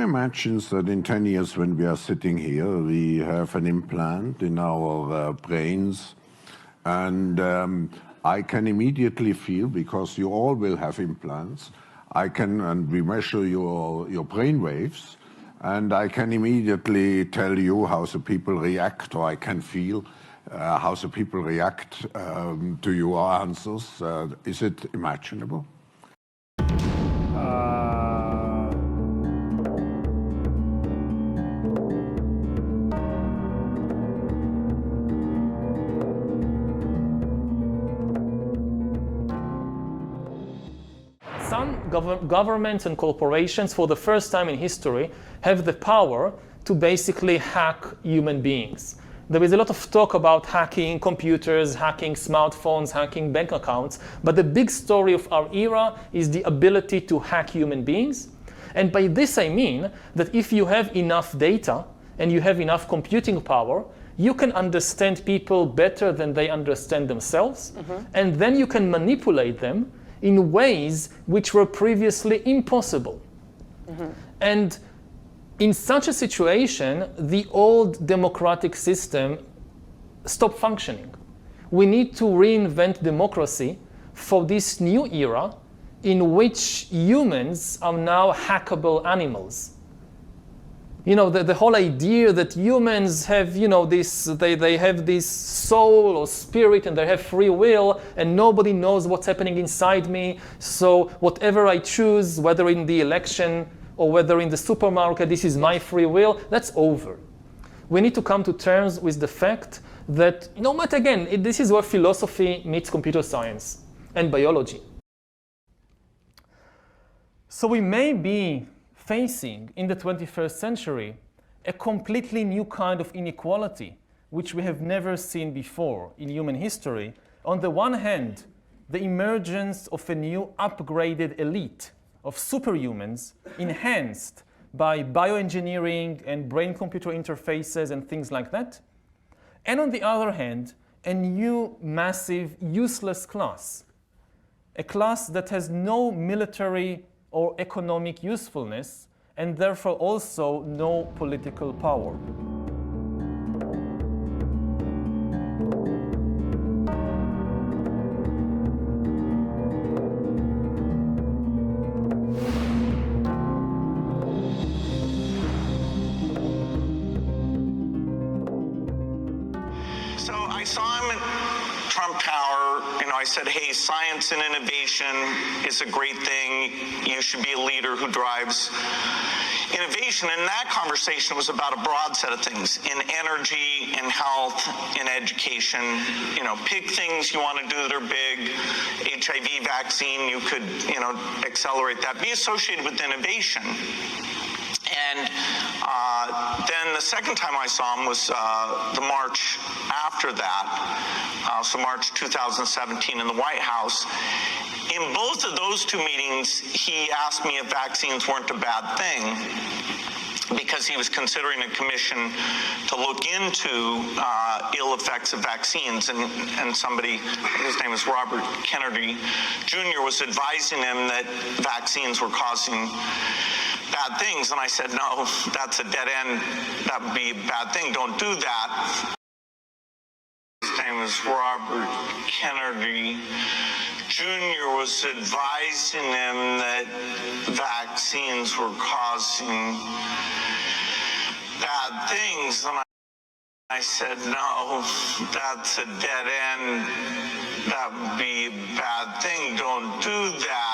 imagine that in 10 years when we are sitting here, we have an implant in our brains, and I can immediately feel, because you all will have implants, and we measure your brain waves, and I can immediately tell you how the people react, or I can feel how the people react to your answers. Is it imaginable? Some governments and corporations, for the first time in history, have the power to basically hack human beings. There is a lot of talk about hacking computers, hacking smartphones, hacking bank accounts, but the big story of our era is the ability to hack human beings. And by this I mean that if you have enough data and you have enough computing power, you can understand people better than they understand themselves, and then you can manipulate them in ways which were previously impossible. And in such a situation, the old democratic system stopped functioning. We need to reinvent democracy for this new era in which humans are now hackable animals. You know, the whole idea that humans have, you know, they have this soul or spirit and they have free will and nobody knows what's happening inside me. So whatever I choose, whether in the election or whether in the supermarket, this is my free will, that's over. We need to come to terms with the fact that, you know, but again, this is where philosophy meets computer science and biology. So we may be facing in the 21st century a completely new kind of inequality, which we have never seen before in human history. On the one hand, the emergence of a new upgraded elite of superhumans enhanced by bioengineering and brain-computer interfaces and things like that. And on the other hand, a new massive useless class, a class that has no military or economic usefulness, and therefore also no political power. So I saw him at Trump Tower. I said, hey, science and innovation is a great thing. You should be a leader who drives innovation. And that conversation was about a broad set of things in energy, in health, in education. Pick things you want to do that are big. HIV vaccine, you could, accelerate that. Be associated with innovation. And then the second time I saw him was the March after that, so March 2017 in the White House. In both of those two meetings, he asked me if vaccines weren't a bad thing, because he was considering a commission to look into ill effects of vaccines. And somebody, his name is Robert Kennedy Jr., was advising him that vaccines were causing bad things. And I said, no, that's a dead end. That would be a bad thing. Don't do that. His name is Robert Kennedy Jr. was advising him that vaccines were causing bad things. And I said, no, that's a dead end. That would be a bad thing. Don't do that.